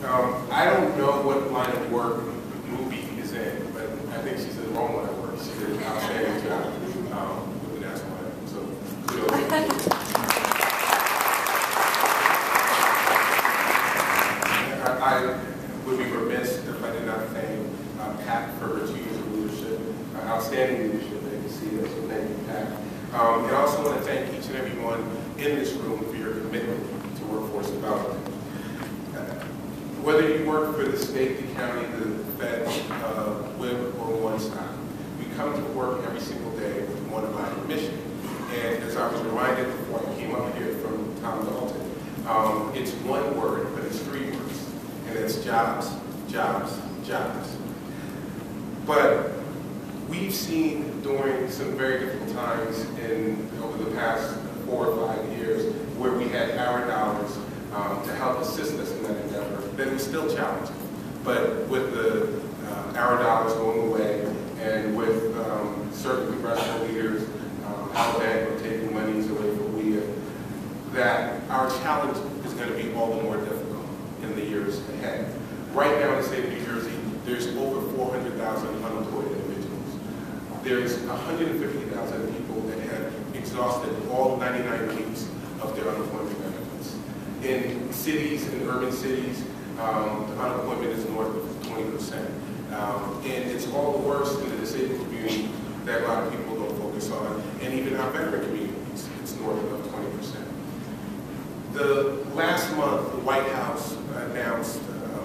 I don't know what line of work movie is in, but I think she's in the wrong line of work. She did an outstanding job with the national anthem. So kudos. I would be remiss if I did not thank Pat for her 2 years of leadership, outstanding leadership at Gseta. So thank you, Pat. And I also want to thank each and every one in this room for your commitment to workforce development. Whether you work for the state, the county, the fed, WIB, or one side, we come to work every single day with one aligned mission. And as I was reminded before I came up here from Tom Dalton, it's one word, but it's 3 words. And it's jobs, jobs, jobs. But we've seen during some very difficult times over the past 4 or 5 years where we had our dollars to help assist us in that endeavor, that was still challenging. But with the our dollars going away and with certain congressional leaders, Alabama taking monies away from WIA, that our challenge is going to be all the more difficult in the years ahead. Right now in the state of New Jersey, there's over 400,000 unemployed individuals. There's 150,000 people that have exhausted all 99 weeks of their unemployment benefits. In cities, in urban cities, the unemployment is north of 20%. And it's all the worse in the disabled community that a lot of people don't focus on, and even our veteran communities, it's north of 20%. The last month, the White House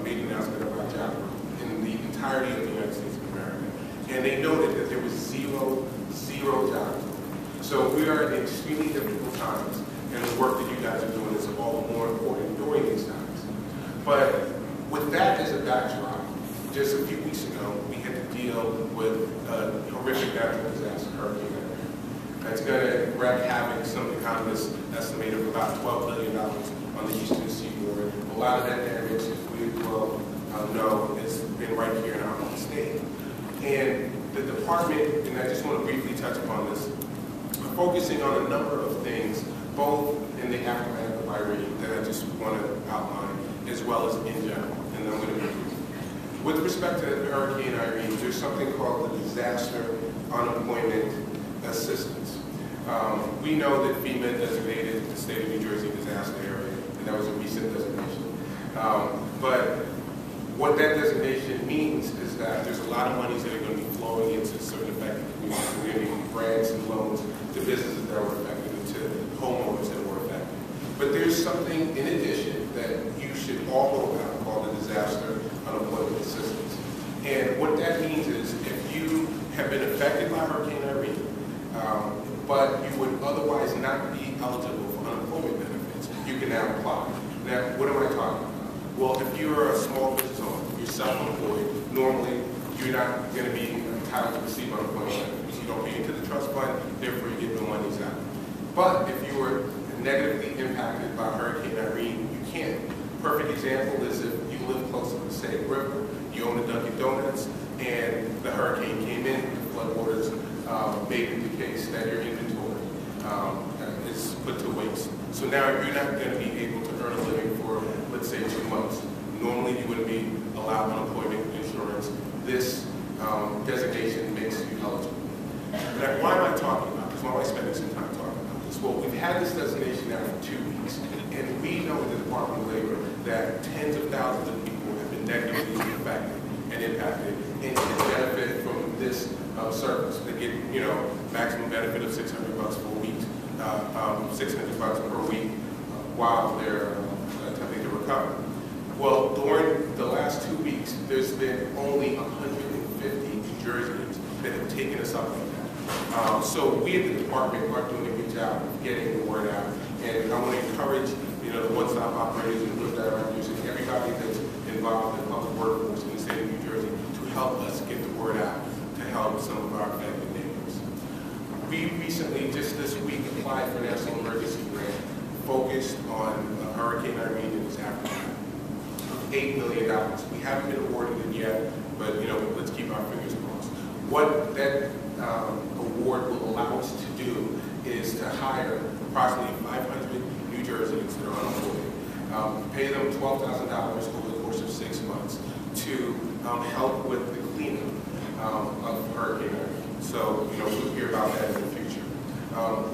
made an announcement about job growth in the entirety of the United States of America. And they noted that there was zero job growth. So we are in extremely difficult times, and the work that you guys are doing is all the more important during these times. But with that as a backdrop, just a few weeks ago, we had to deal with a horrific natural disaster, Hurricane Irene. That's going to wreak havoc. Some economists estimate of about $12 billion on the eastern seaboard. A lot of that damage, as we well know, has been right here in our home state. And the department, and I just want to briefly touch upon this, are focusing on a number of things, both in the aftermath of Irene, that I just want to outline, as well as in general. And I'm going to be brief. With respect to Hurricane Irene, there's something called the Disaster Unemployment Assistance. We know that FEMA designated the state of New Jersey disaster area, and that was a recent designation. But what that designation means is that there's a lot of monies that are going to be flowing into certain affected communities. We're going to be grants and loans to businesses that were affected and to homeowners that were affected. But there's something in addition that you should all know about called the Disaster Unemployment Assistance. And what that means is if you have been affected by Hurricane Irene, but you would otherwise not be eligible for unemployment benefits, you can now apply. Now, what am I talking about? Well, if you're a small business owner, you're self-employed, normally you're not going to be entitled to receive unemployment benefits. You don't pay into the trust fund, therefore you get no monies out. But if you were negatively impacted by Hurricane Irene, you can. Perfect example is if you live close to the Passaic River, you own a Dunkin' Donuts, and the hurricane came in, the floodwaters made it the case that your inventory is put to waste. So now you're not going to be able to earn a living for, let's say, 2 months. Normally you wouldn't be allowed unemployment insurance. This designation makes you eligible. Now, why am I talking about this? Why am I spending some time talking about this? Well, we've had this designation now for 2 weeks, and we know in the Department of Labor that tens of thousands of people have been negatively affected and impacted and can benefit from this service. They get, maximum benefit of $600 per week, $600 per week while they're attempting to recover. Well, during the last 2 weeks, there's been only 150 New Jerseyans that have taken us up on that. So we at the department are doing a good job of getting the word out. And I want to encourage, the one-stop operators and group directors and everybody that's involved in the public workforce in the state of New Jersey to help us get the word out to help some of our affected neighbors. We recently, just this week, applied for a national emergency grant focused on Hurricane Irene and its aftermath. $8 million. We haven't been awarded it yet, but let's keep our fingers crossed. What that award will allow us to do is to hire approximately 500 New Jerseyans that are unemployed, pay them $12,000 over the course of help with the cleanup of Hurricane Irene. So, we'll hear about that in the future.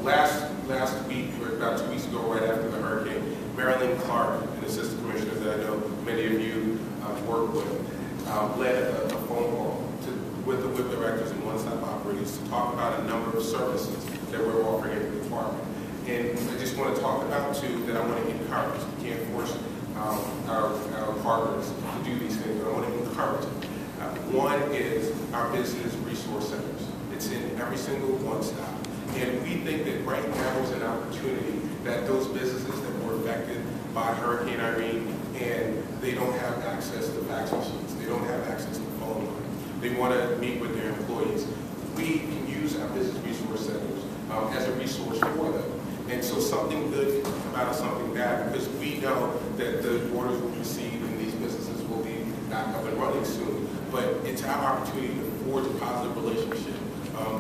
Last week, or about 2 weeks ago, right after the hurricane, Marilyn Clark, an assistant commissioner that I know many of you work with, led a phone call with the WIP directors and one-stop operators to talk about a number of services that we're offering in the department. And I just want to talk about two that I want to encourage. We can't force our partners to do these things, but I want to encourage them. One is our business resource centers. It's in every single one-stop. And we think that right now is an opportunity that those businesses that were affected by Hurricane Irene and they don't have access to fax machines, they don't have access to phone lines, they want to meet with their employees. We can use our business resource centers as a resource for them. And so something good can come out of something bad, because we know that the orders will be received and these businesses will be back up and running soon. But it's our opportunity to forge a positive relationship,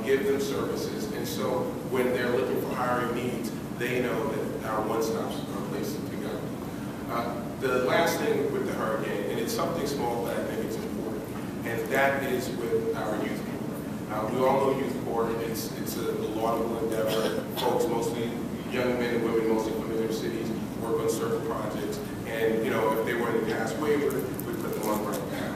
give them services, and so when they're looking for hiring needs, they know that our one-stops are a place to go. The last thing with the hurricane, and it's something small, but I think it's important, and that is with our youth corps. We all know youth corps. It's a laudable endeavor. Folks, mostly young men and women, mostly from inner cities, work on certain projects. And if they were in the past waiver, we put them on right now.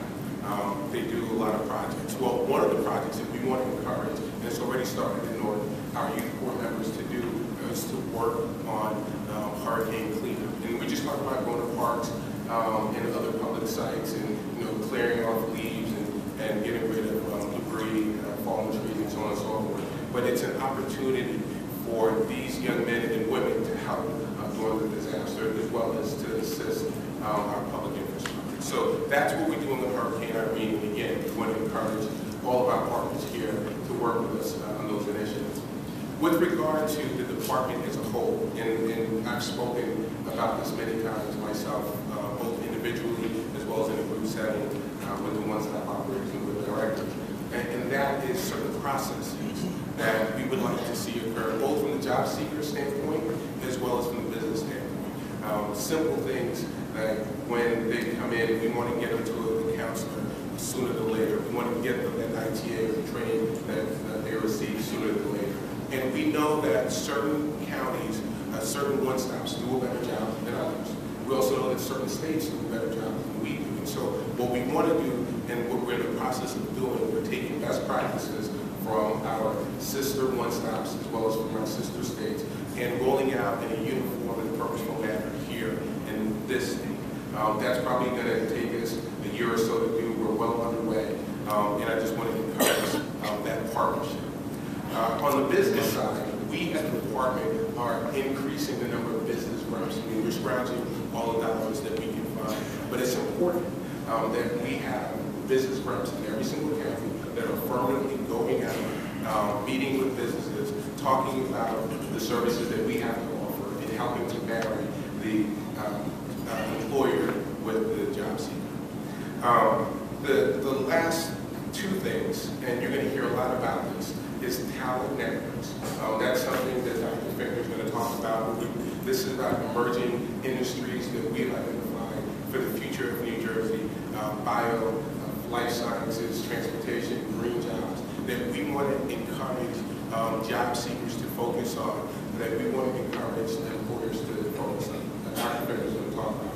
They do a lot of projects. Well, one of the projects that we want to encourage, and it's already started in North, our youth corps members to do, is to work on hurricane cleanup. And we just talked about going to parks and other public sites and clearing off leaves and getting rid of debris, fallen trees, and so on and so forth. But it's an opportunity for these young men and women to help during the disaster, as well as to assist our public infrastructure. So that's what we're doing with Hurricane Irene. And again, we want to encourage all of our partners here to work with us on those initiatives. With regard to the department as a whole, and I've spoken about this many times myself, both individually as well as in a group setting with the one-stop operators and with the directors. And that is certain processes that we would like to see occur, both from the job seeker standpoint as well as from the business standpoint. Simple things that when they come in, we want to get them to a counselor sooner than later. We want to get them that ITA or training that they receive sooner than later. And we know that certain counties, certain one-stops do a better job than others. We also know that certain states do a better job than we do. And so what we want to do, and what we're in the process of doing, we're taking best practices from our sister one-stops as well as from our sister states and rolling out in a uniform and purposeful manner here in this state. That's probably going to take us a year or so to do. We're well underway, and I just want to encourage that partnership. On the business side, we as a department are increasing the number of business reps. I mean, we're scrounging all the dollars that we can find, but it's important that we have business reps in every single county that are affirmatively going out, meeting with businesses, talking about the services that we have to offer, and helping to marry the employer with the job seeker. The last two things, and you're going to hear a lot about this, is talent networks. That's something that Dr. Finger is going to talk about. This is about emerging industries that we've identified for the future of New Jersey, bio, life sciences, transportation, green jobs, that we want to encourage job seekers to focus on, that we want to encourage employers to focus on. Dr. Finger is going to talk about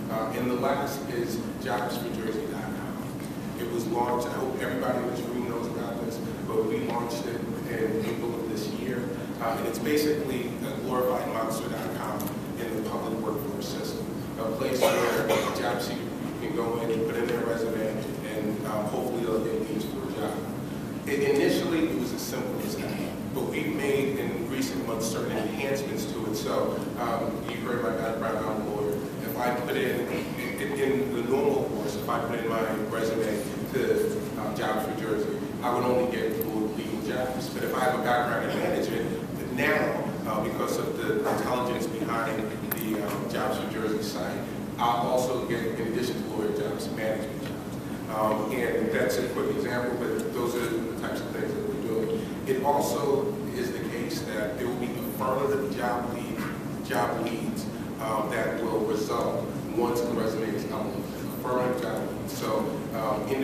that. And the last is jobsforjersey.com. It was launched, I hope everybody in this room knows about this, but we launched it in April of this year. And it's basically a glorified monster.com in the public workforce system, a place where a job seeker can go in and put in their resume and hopefully they'll get needs for a job. Initially, it was as simple as that, but we've made in recent months certain enhancements to it. So you heard my background, I'm a lawyer. If I put in the normal course, if I put in my resume to Jobs for Jersey, I would only get legal jobs. But if I have a background in management, now, because of the intelligence behind the Jobs for Jersey site, I'll also get, in addition to lawyer jobs, management jobs. And that's a quick example, but those are the types of things that we're doing. It also is the case that there will be affirmative job leads that will result once the resume is uploaded. Affirmative job leads. So in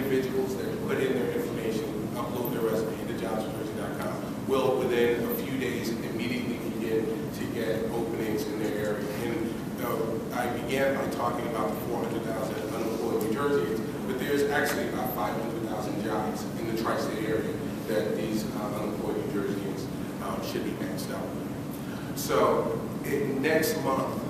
400,000 unemployed New Jerseyans, but there's actually about 500,000 jobs in the tri-state area that these unemployed New Jerseyans should be matched up with. So next month,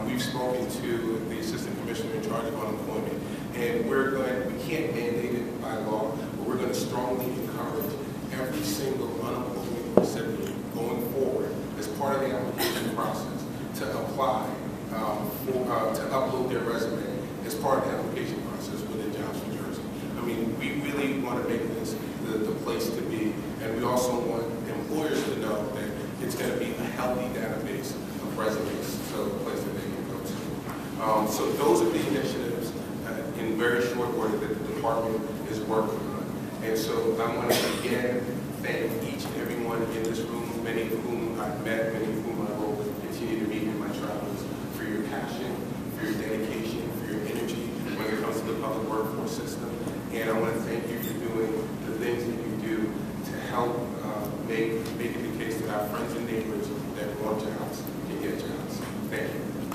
we've spoken to the Assistant Commissioner in charge of unemployment, and we can't mandate it by law, but we're going to strongly encourage every single unemployment recipient going forward as part of the application process to apply, to upload their resume as part of the application process within Jobs New Jersey. I mean, we really want to make this the place to be, and we also want employers to know that it's going to be a healthy database of resumes, so a place that they can go to. So those are the initiatives in very short order that the department is working on. And so I want to again thank each and everyone in this room, many of whom I've met, many of whom I will continue to meet in my travels, for your passion, for your dedication, for your energy when it comes to the public workforce system. And I want to thank you for doing the things that you do to help make it the case that our friends and neighbors that want jobs can get jobs. Thank you.